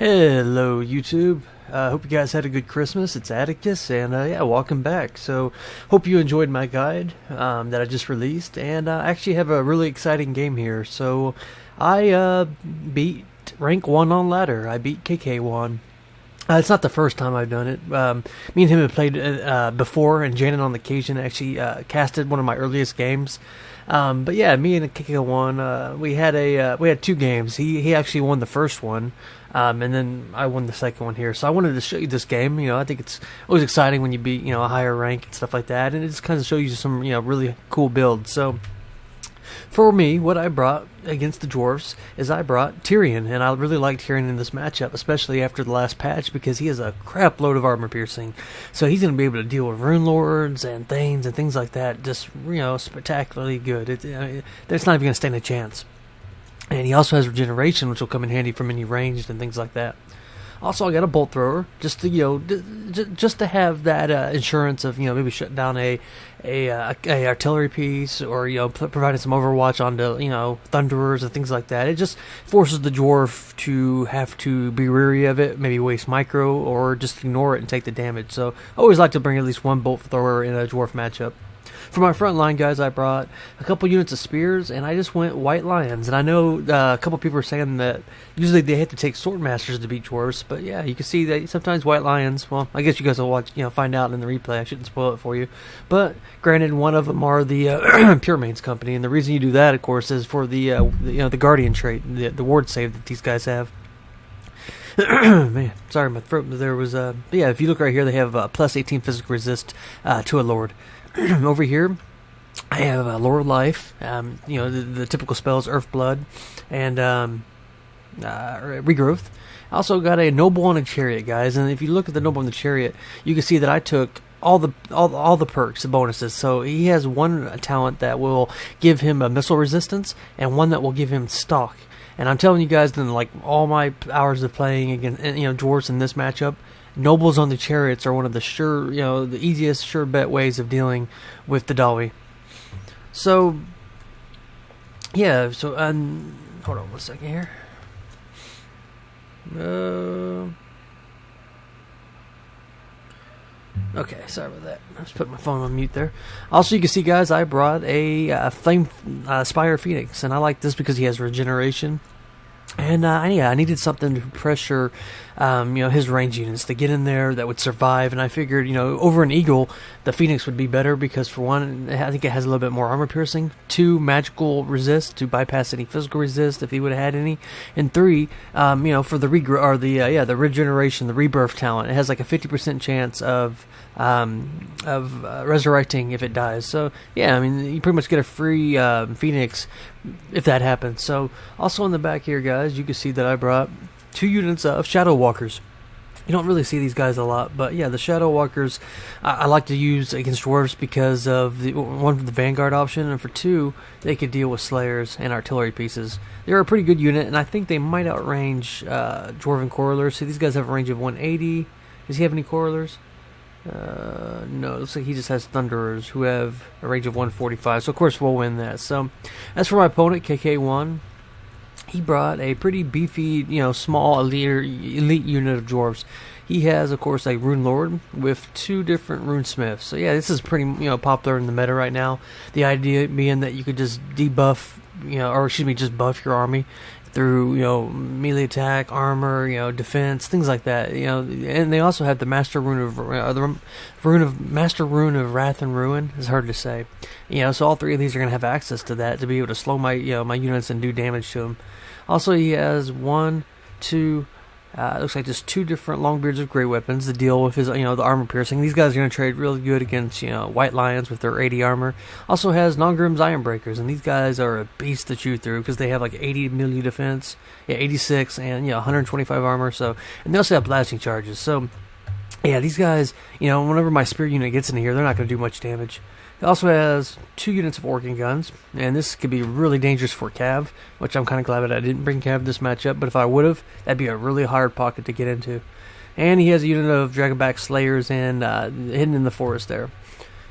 Hello YouTube, hope you guys had a good Christmas. It's Atticus, and yeah, welcome back. So, hope you enjoyed my guide that I just released, and I actually have a really exciting game here. So, I beat rank 1 on ladder. I beat KKwon. It's not the first time I've done it. Me and him have played before, and Janet on occasion actually casted one of my earliest games. But yeah, me and KKwon, we had 2 games. He actually won the first one, and then I won the second one here. So I wanted to show you this game. You know, I think it's always exciting when you beat a higher rank and stuff like that, and it just kind of shows you some really cool builds. So for me, what I brought against the Dwarfs is I brought Tyrion, and I really liked Tyrion in this matchup, especially after the last patch, because he has a crap load of armor piercing. So he's going to be able to deal with rune lords and Thanes and things like that, just spectacularly good. It's not even going to stand a chance. And he also has regeneration, which will come in handy from any ranged and things like that. Also, I got a bolt thrower just to just to have that insurance of maybe shut down a artillery piece, or providing some overwatch onto thunderers and things like that. It just forces the dwarf to have to be wary of it, maybe waste micro, or just ignore it and take the damage. So I always like to bring at least one bolt thrower in a dwarf matchup. For my front line, guys, I brought a couple units of spears, and I just went white lions. And I know a couple people are saying that usually they have to take sword masters to beat dwarves, but yeah, you can see that sometimes white lions. Well, I guess you guys will watch, find out in the replay. I shouldn't spoil it for you. But granted, one of them are the Pure Mains company, and the reason you do that, of course, is for the guardian trait, the ward save that these guys have. Man, sorry, my throat. There was yeah. If you look right here, they have plus 18 physical resist to a lord. Over here, I have Lord Life. The typical spells, Earth Blood, and Regrowth. I also got a Noble on a Chariot, guys. And if you look at the Noble on the Chariot, you can see that I took all the perks, the bonuses. So he has one talent that will give him a missile resistance, and one that will give him stalk. And I'm telling you guys, in like all my hours of playing against dwarves in this matchup, Nobles on the Chariots are one of the the easiest sure bet ways of dealing with the Dawi. So, yeah, hold on 1 second here. Okay, sorry about that. I just put my phone on mute there. Also, you can see, guys, I brought a Flame Spire Phoenix, and I like this because he has regeneration. And I needed something to pressure, his range units to get in there that would survive. And I figured, over an Eagle, the Phoenix would be better because, for one, I think it has a little bit more armor piercing. 2, magical resist to bypass any physical resist if he would have had any. And 3, for the the regeneration, the rebirth talent, it has like a 50% chance of resurrecting if it dies. So yeah, I mean, you pretty much get a free Phoenix if that happens. So also on the back here, guys, you can see that I brought 2 units of Shadow Walkers. You don't really see these guys a lot, but yeah, the Shadow Walkers I like to use against dwarves because of the Vanguard option, and for 2, they could deal with Slayers and artillery pieces. They're a pretty good unit, and I think they might outrange Dwarven Correlers. So these guys have a range of 180. Does he have any Correlers? No, it looks like he just has Thunderers who have a range of 145, so of course we'll win that. So, as for my opponent, KKwon, he brought a pretty beefy, small elite unit of dwarves. He has, of course, a Rune Lord with 2 different Rune Smiths. So yeah, this is pretty, popular in the meta right now. The idea being that you could just debuff, just buff your army through melee attack, armor, defense, things like that. And they also have the Master Rune of Master Rune of Wrath and Ruin. It's hard to say. So all 3 of these are gonna have access to that to be able to slow my my units and do damage to them. Also, he has 1, 2. Looks like just 2 different Longbeards of Great Weapons to deal with his, the armor piercing. These guys are going to trade really good against, White Lions with their 80 armor. Also has Nongrim's Iron Breakers, and these guys are a beast to chew through because they have like 80 melee defense, 86, and 125 armor. So, and they also have blasting charges. So, yeah, these guys, whenever my spear unit gets in here, they're not going to do much damage. It also has 2 units of Organ Guns, and this could be really dangerous for Cav, which I'm kind of glad that I didn't bring Cav this matchup, but if I would have, that'd be a really hard pocket to get into. And he has a unit of Dragonback Slayers and hidden in the forest there.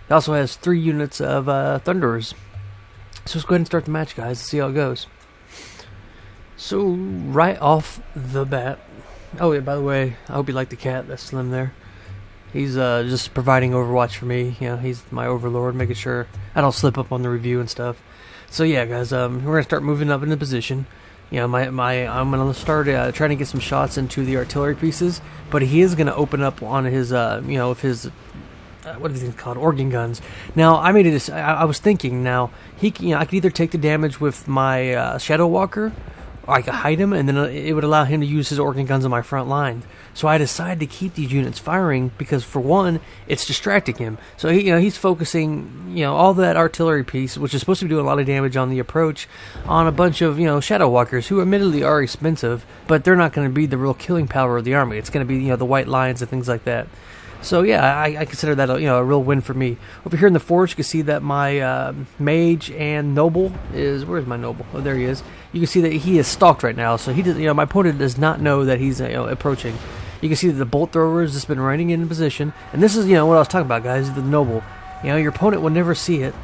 He also has 3 units of Thunderers. So let's go ahead and start the match, guys, and see how it goes. So, right off the bat, Oh, yeah, by the way, I hope you like the cat. That's Slim there. He's just providing Overwatch for me. You know, he's my overlord, making sure I don't slip up on the review and stuff. So yeah, guys, we're gonna start moving up into position. You know, I'm gonna start trying to get some shots into the artillery pieces, but he is gonna open up on his of his what is it called, organ guns. Now I made it. I was thinking now I could either take the damage with my Shadow Walker, or I could hide him, and then it would allow him to use his organ guns on my front line. So I decided to keep these units firing because, for one, it's distracting him. So he's focusing all that artillery piece, which is supposed to be doing a lot of damage on the approach, on a bunch of Shadow Walkers, who admittedly are expensive, but they're not going to be the real killing power of the army. It's going to be the White Lions and things like that. So yeah, I consider that a real win for me. Over here in the forest, you can see that my mage and noble is, where's my noble? Oh, there he is. You can see that he is stalked right now. So he does, my opponent does not know that he's approaching. You can see that the bolt thrower has just been running in position, and this is what I was talking about, guys. The noble, your opponent will never see it,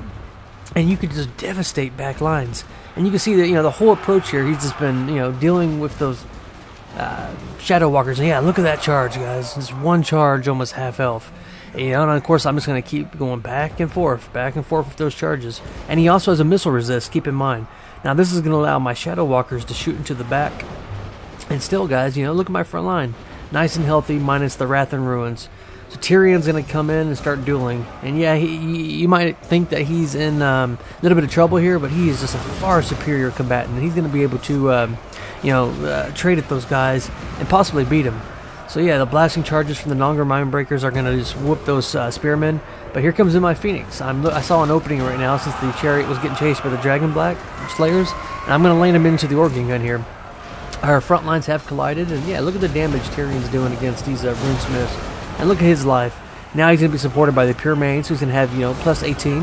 and you could just devastate back lines. And you can see that the whole approach here, he's just been dealing with those Shadow Walkers. And yeah, look at that charge, guys. It's one charge, almost half health. And of course, I'm just going to keep going back and forth with those charges. And he also has a missile resist, keep in mind. Now, this is going to allow my Shadow Walkers to shoot into the back. And still, guys, look at my front line. Nice and healthy, minus the Wrath and Ruins. So Tyrion's going to come in and start dueling. And yeah, you might think that he's in a little bit of trouble here, but he is just a far superior combatant. He's going to be able to trade at those guys and possibly beat him. So yeah, the blasting charges from the Nonger Mindbreakers are going to just whoop those spearmen. But here comes in my Phoenix. I saw an opening right now since the chariot was getting chased by the Dragon Black Slayers. And I'm going to land him into the organ gun here. Our front lines have collided, and yeah, look at the damage Tyrion's doing against these runesmiths. And look at his life. Now he's going to be supported by the Pure Mains, who's going to have, plus 18.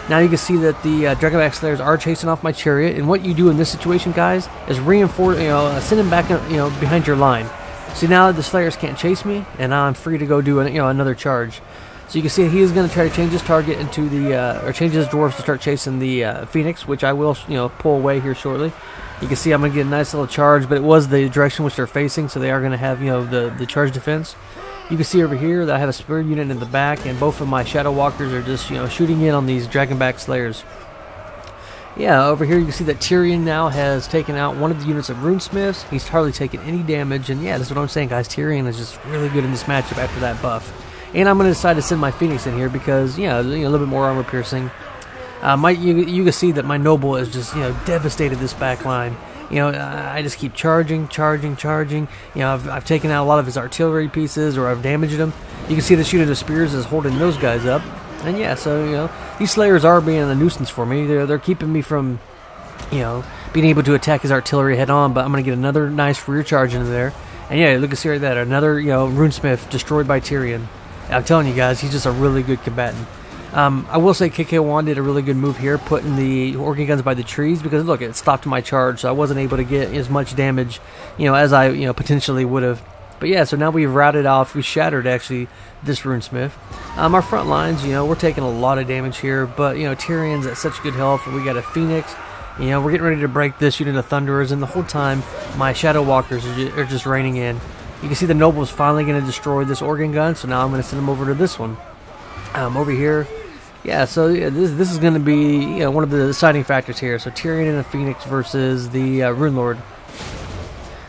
Now you can see that the Dragonback Slayers are chasing off my chariot, and what you do in this situation, guys, is reinforce, send him back, behind your line. See, now the Slayers can't chase me, and now I'm free to go do another charge. So you can see he is going to try to change his target into the, or change his dwarves to start chasing the Phoenix, which I will, pull away here shortly. You can see I'm going to get a nice little charge, but it was the direction which they're facing, so they are going to have, the charge defense. You can see over here that I have a spear unit in the back, and both of my Shadow Walkers are just, shooting in on these Dragonback Slayers. Yeah, over here you can see that Tyrion now has taken out one of the units of Runesmiths. He's hardly taken any damage, and yeah, that's what I'm saying, guys. Tyrion is just really good in this matchup after that buff. And I'm going to decide to send my Phoenix in here because, a little bit more armor piercing. You can see that my noble is just, devastated this back line. I just keep charging. I've taken out a lot of his artillery pieces, or I've damaged them. You can see the shooting of spears is holding those guys up. And yeah, so, these Slayers are being a nuisance for me. They're keeping me from, being able to attack his artillery head on, but I'm going to get another nice rear charge into there. And yeah, look at see right there. Another, Runesmith destroyed by Tyrion. I'm telling you guys, he's just a really good combatant. I will say KKwon did a really good move here, putting the organ guns by the trees, because look, it stopped my charge, so I wasn't able to get as much damage, as I, potentially would have. But yeah, so now we've routed off, we shattered actually this Runesmith. Our front lines, we're taking a lot of damage here, but Tyrion's at such good health, and we got a Phoenix. We're getting ready to break this unit of Thunderers, and the whole time my Shadow Walkers are just raining in. You can see the Noble's finally going to destroy this organ gun, so now I'm going to send him over to this one. Over here. Yeah, so yeah, this is going to be one of the deciding factors here. So Tyrion and the Phoenix versus the Rune Lord.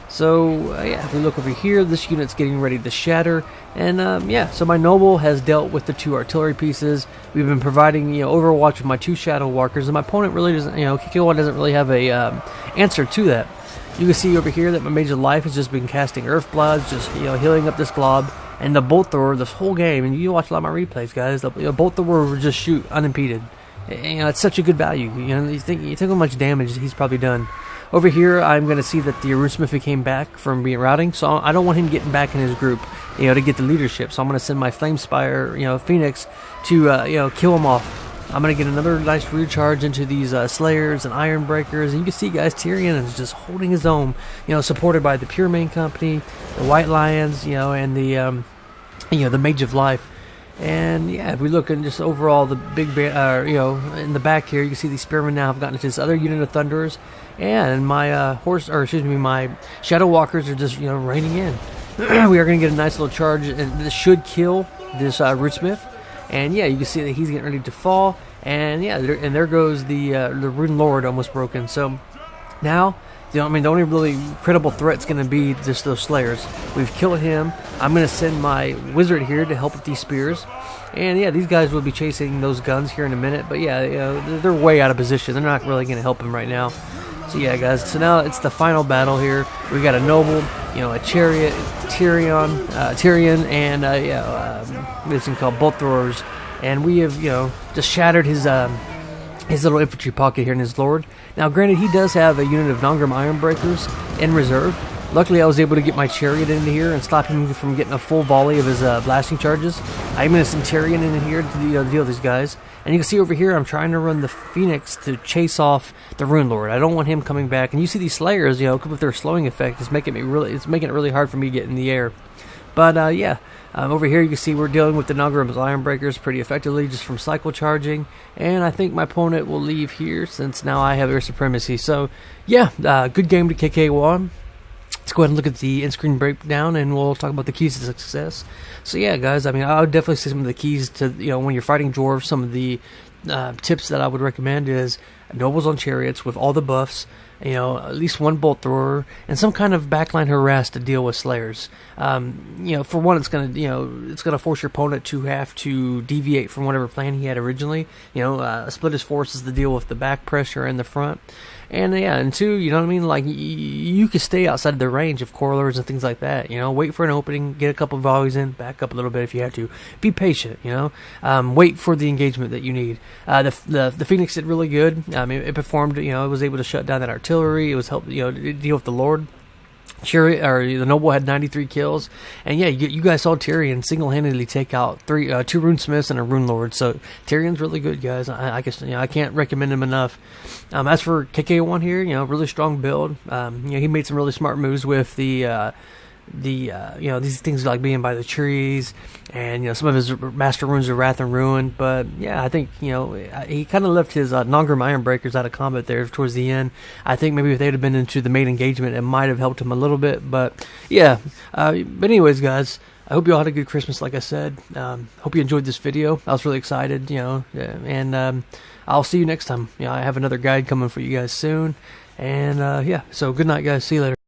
So yeah, if we look over here, this unit's getting ready to shatter, and yeah, so my noble has dealt with the 2 artillery pieces. We've been providing Overwatch with my 2 Shadow Walkers, and my opponent really doesn't, KKwon doesn't really have a answer to that. You can see over here that my Mage of Life has just been casting Earthbloods, just healing up this glob. And the bolt thrower, this whole game, and you watch a lot of my replays, guys. The bolt thrower will just shoot unimpeded. It's such a good value. You think how much damage he's probably done. Over here, I'm going to see that the Runesmith came back from being routing, so I don't want him getting back in his group, to get the leadership. So I'm going to send my Flamespire, Phoenix, to kill him off. I'm going to get another nice rear charge into these Slayers and Ironbreakers. And you can see, guys, Tyrion is just holding his own, supported by the Pure Main Company, the White Lions, and the, the Mage of Life. And yeah, if we look at just overall the big, in the back here, you can see these Spearmen now have gotten into this other unit of Thunderers. And my my Shadow Walkers are just, raining in. we are going to get a nice little charge, and this should kill this Rootsmith. And yeah, you can see that he's getting ready to fall. And yeah, there goes the Rune Lord almost broken. So now, the only really credible threat's going to be just those Slayers. We've killed him. I'm going to send my Wizard here to help with these spears. And yeah, these guys will be chasing those guns here in a minute. But yeah, they're way out of position. They're not really going to help him right now. So yeah, guys, so now it's the final battle here. We got a Noble, a Chariot, Tyrion, and this thing called Bolt Throwers. And we have, just shattered his little infantry pocket here in his Lord. Now, granted, he does have a unit of Nongrim Ironbreakers in reserve. Luckily, I was able to get my Chariot into here and stop him from getting a full volley of his blasting charges. I'm going to send Tyrion in here to deal with these guys. And you can see over here, I'm trying to run the Phoenix to chase off the Rune Lord. I don't want him coming back. And you see these Slayers, with their slowing effect, it's making it really hard for me to get in the air. But over here you can see we're dealing with the Nongrim's Ironbreakers pretty effectively just from cycle charging. And I think my opponent will leave here since now I have air supremacy. So yeah, good game to KKwon. Let's go ahead and look at the in-screen breakdown, and we'll talk about the keys to success. So yeah, guys, I would definitely say some of the keys to, when you're fighting dwarves, some of the tips that I would recommend is Nobles on Chariots with all the buffs, at least one Bolt Thrower, and some kind of backline harass to deal with Slayers. For one, it's gonna force your opponent to have to deviate from whatever plan he had originally. Split his forces to deal with the back pressure and the front. And yeah, and two, like you could stay outside of the range of Corlers and things like that. Wait for an opening, get a couple of volleys in, back up a little bit if you have to. Be patient. Wait for the engagement that you need. The Phoenix did really good. It performed. It was able to shut down that artillery. It was help. Deal with the Lord. Chariot, or the Noble had 93 kills, and yeah, you guys saw Tyrion single-handedly take out two Rune Smiths and a Rune Lord. So Tyrion's really good, guys. I guess I can't recommend him enough. As for KKwon here, really strong build. He made some really smart moves with the these things like being by the trees, and some of his master runes of Wrath and Ruin. But yeah, I think he kind of left his Nongrim Ironbreakers out of combat there towards the end. I think maybe if they'd have been into the main engagement, it might have helped him a little bit. But yeah, but anyways, guys, I hope you all had a good Christmas. Like I said, hope you enjoyed this video. I was really excited, and I'll see you next time. I have another guide coming for you guys soon. And so good night, guys. See you later.